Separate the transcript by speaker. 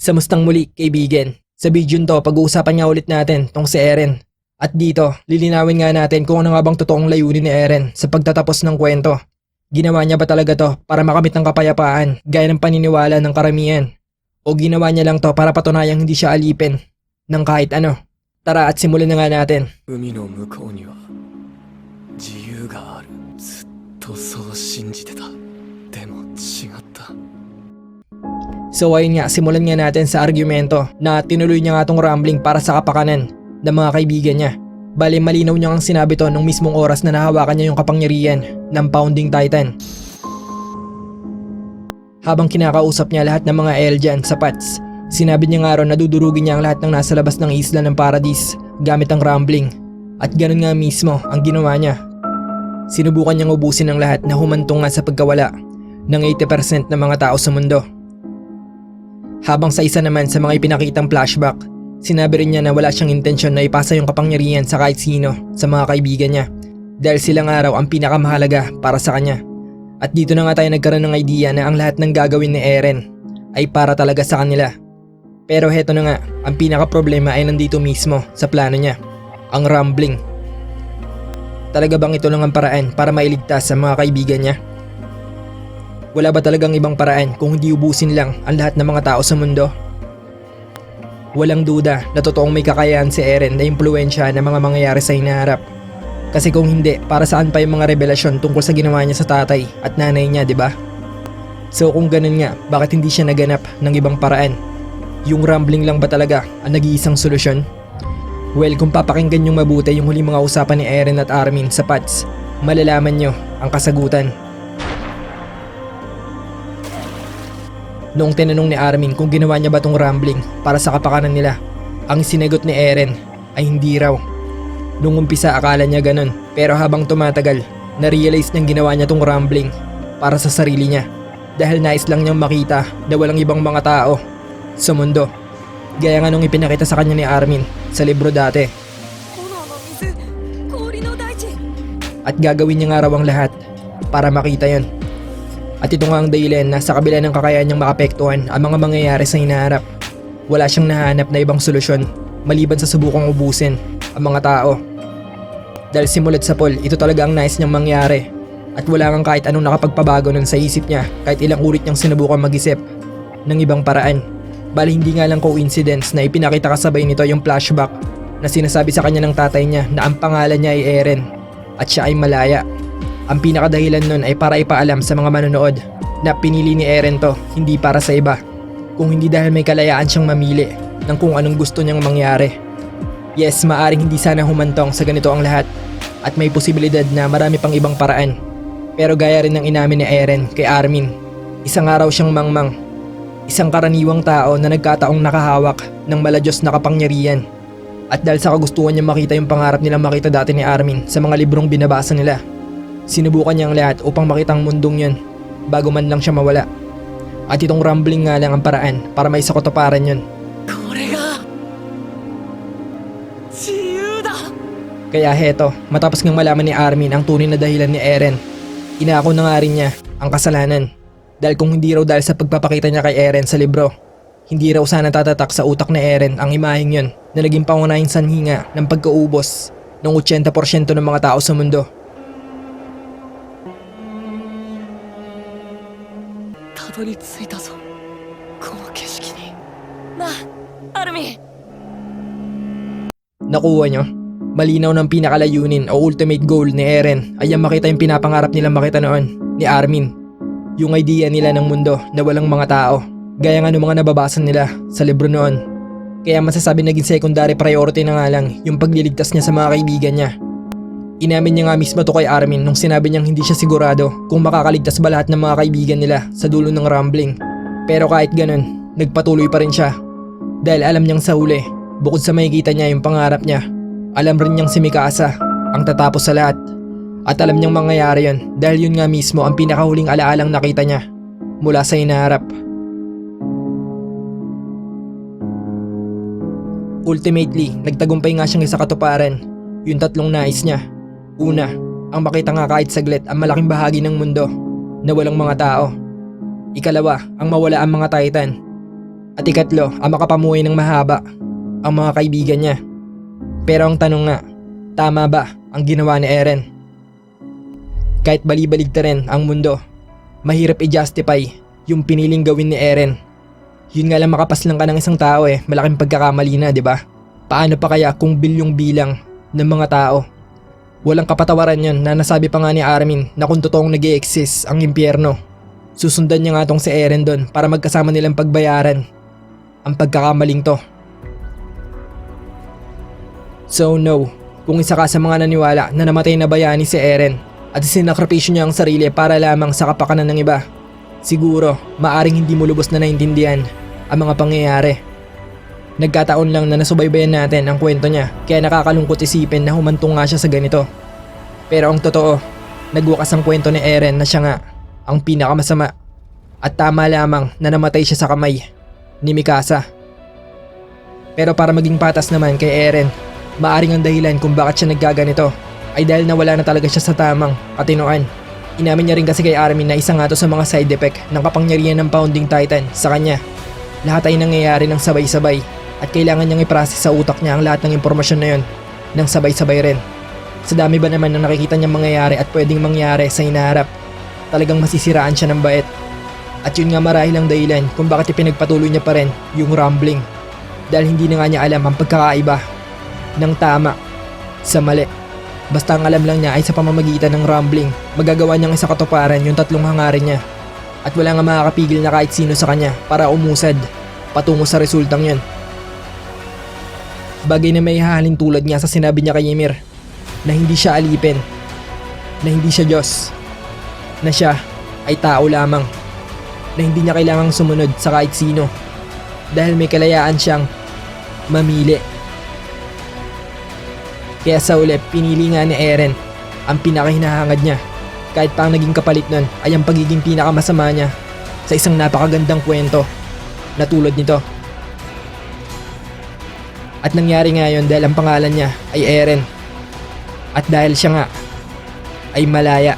Speaker 1: Sa mustang muli, kaibigan. Sa video to, pag-uusapan nga ulit natin tong si Eren. At dito, lilinawin nga natin kung ano nga bang totoong layunin ni Eren sa pagtatapos ng kwento. Ginawa niya ba talaga to para makamit ng kapayapaan gaya ng paniniwala ng karamihan? O ginawa niya lang to para patunayang hindi siya alipin ng kahit ano? Tara at simulan na nga natin.
Speaker 2: 海の向こうには自由がある。ずっとそう信じてた。でも違った。
Speaker 1: So ayun nga, simulan nga natin sa argumento na tinuloy niya nga tong rambling para sa kapakanan ng mga kaibigan niya. Bale malinaw niya ang sinabi to nung mismong oras na nahawakan niya yung kapangyarihan ng Founding Titan. Habang kinakausap niya lahat ng mga Eldian sa Pats, sinabi niya nga ron na dudurugin niya ang lahat ng nasa labas ng isla ng Paradis gamit ang rambling. At ganun nga mismo ang ginawa niya. Sinubukan niyang ubusin ang lahat na humantong nga sa pagkawala ng 80% ng mga tao sa mundo. Habang sa isa naman sa mga ipinakitang flashback, sinabi rin niya na wala siyang intensyon na ipasa yung kapangyarihan sa kahit sino sa mga kaibigan niya dahil silang araw ang pinakamahalaga para sa kanya. At dito na nga tayo nagkaroon ng idea na ang lahat ng gagawin ni Eren ay para talaga sa kanila. Pero heto na nga, ang pinaka-problema ay nandito mismo sa plano niya, ang rambling. Talaga bang ito lang ang paraan para mailigtas sa mga kaibigan niya? Wala ba talagang ibang paraan kung hindi ubusin lang ang lahat ng mga tao sa mundo? Walang duda na totoong may kakayahan si Eren na impluwensya ng mga mangyayari sa hinaharap. Kasi kung hindi, para saan pa yung mga revelasyon tungkol sa ginawa niya sa tatay at nanay niya, di ba? So kung ganun nga, bakit hindi siya naganap ng ibang paraan? Yung rambling lang ba talaga ang nag-iisang solusyon? Well, kung papakinggan yung mabuti yung huling mga usapan ni Eren at Armin sa Pats, malalaman nyo ang kasagutan. Noong tinanong ni Armin kung ginawa niya ba tong rambling para sa kapakanan nila, ang sinagot ni Eren ay hindi raw. Noong umpisa akala niya ganun, pero habang tumatagal, na-realize niyang ginawa niya tong rambling para sa sarili niya dahil nais lang niyang makita na walang ibang mga tao sa mundo. Gaya nga nung ipinakita sa kanya ni Armin sa libro dati. At gagawin niya nga raw ang lahat para makita yon. At ito nga ang dahilan na sa kabila ng kakayahan niyang makapektuhan ang mga mangyayari sa hinaharap, wala siyang nahanap na ibang solusyon maliban sa subukang ubusin ang mga tao. Dahil simulat sa Paul, ito talaga ang nais niyang mangyari at wala kang kahit anong nakapagpabago nun sa isip niya kahit ilang ulit niyang sinubukan mag-isip ng ibang paraan. Bali hindi nga lang coincidence na ipinakita kasabay nito yung flashback na sinasabi sa kanya ng tatay niya na ang pangalan niya ay Eren at siya ay malaya. Ang pinakadahilan nun ay para ipaalam sa mga manonood na pinili ni Eren to hindi para sa iba, kung hindi dahil may kalayaan siyang mamili ng kung anong gusto niyang mangyari. Yes, maaring hindi sana humantong sa ganito ang lahat at may posibilidad na marami pang ibang paraan. Pero gaya rin ng inamin ni Eren kay Armin, isang araw siyang mangmang, isang karaniwang tao na nagkataong nakahawak ng maladyos na kapangyarihan. At dahil sa kagustuhan niya makita yung pangarap nilang makita dati ni Armin sa mga librong binabasa nila, sinubukan niya ang lahat upang makita ang mundong yun bago man lang siya mawala. At itong rambling nga lang ang paraan para may sakotoparan yun. Kaya heto, matapos ngang malaman ni Armin ang tunay na dahilan ni Eren, inako na nga rin niya ang kasalanan. Dahil kung hindi raw dahil sa pagpapakita niya kay Eren sa libro, hindi raw sana tatatak sa utak ni Eren ang imaheng yun na naging pangunahing sanhinga ng pagkaubos ng 80% ng mga tao sa mundo. Nakuha nyo? Malinaw ng pinakalayunin o ultimate goal ni Eren ay ang makita yung pinapangarap nilang makita noon ni Armin. Yung idea nila ng mundo na walang mga tao, gaya nga ng mga nababasa nila sa libro noon. Kaya masasabi naging secondary priority na nga lang yung pagliligtas niya sa mga kaibigan niya. Inamin niya nga mismo to kay Armin nung sinabi niyang hindi siya sigurado kung makakaligtas ba lahat ng mga kaibigan nila sa dulo ng rambling. Pero kahit ganun, nagpatuloy pa rin siya. Dahil alam niyang sa huli, bukod sa makikita niya yung pangarap niya, alam rin niyang si Mikasa ang tatapos sa lahat. At alam niyang mangyayari yun dahil yun nga mismo ang pinakahuling alaalang nakita niya mula sa hinaharap. Ultimately, nagtagumpay nga siyang isa katuparan yung tatlong nais niya. Una, ang makita nga kahit saglit ang malaking bahagi ng mundo na walang mga tao. Ikalawa, ang mawala ang mga Titan. At ikatlo, ang makapamuhay ng mahaba, ang mga kaibigan niya. Pero ang tanong nga, tama ba ang ginawa ni Eren? Kahit balibaligtarin ang mundo, mahirap i-justify yung piniling gawin ni Eren. Yun nga lang, makapaslang ka ng isang tao malaking pagkakamali na, di ba? Paano pa kaya kung bilyong bilang ng mga tao? Walang kapatawaran yun na nasabi pa nga ni Armin na kung totoong nag-i-exist ang impyerno, susundan niya nga tong si Eren doon para magkasama nilang pagbayaran ang pagkakamaling to. So no, kung isa ka sa mga naniwala na namatay na bayani si Eren at sinakripisyo niya ang sarili para lamang sa kapakanan ng iba, siguro maaring hindi mo lubos na naintindihan ang mga pangyayari. Nagkataon lang na nasubaybayan natin ang kwento niya, kaya nakakalungkot isipin na humantong nga siya sa ganito. Pero ang totoo, nagwakas ang kwento ni Eren na siya nga ang pinakamasama at tama lamang na namatay siya sa kamay ni Mikasa. Pero para maging patas naman kay Eren, maaring ang dahilan kung bakit siya nagkaganito ay dahil nawala na talaga siya sa tamang katinoan. Inamin niya rin kasi kay Armin na isa nga to sa mga side effect ng kapangyarihan ng Founding Titan sa kanya. Lahat ay nangyayari ng sabay-sabay at kailangan niyang i-process sa utak niya ang lahat ng impormasyon na yon ng sabay-sabay rin. Sa dami ba naman ng nakikita niyang mangyayari at pwedeng mangyari sa hinaharap, talagang masisiraan siya ng bait. At yun nga marahil ang dahilan kung bakit ipinagpatuloy niya pa rin yung rumbling. Dahil hindi na nga niya alam ang pagkakaiba ng tama sa mali. Basta ang alam lang niya ay sa pamamagitan ng rumbling, magagawa niyang isa katuparan yung tatlong hangarin niya. At wala nga makakapigil na kahit sino sa kanya para umusad patungo sa resultang yun. Bagay na may hahalin tulad niya sa sinabi niya kay Ymir na hindi siya alipin, na hindi siya Diyos, na siya ay tao lamang, na hindi niya kailangang sumunod sa kahit sino dahil may kalayaan siyang mamili. Kaya sa uli, pinili nga ni Eren ang pinakahinahangad niya, kahit pa ang naging kapalit nun ay ang pagiging pinakamasama niya sa isang napakagandang kwento na tulad nito. At nangyari nga yun dahil ang pangalan niya ay Eren. At dahil siya nga ay malaya.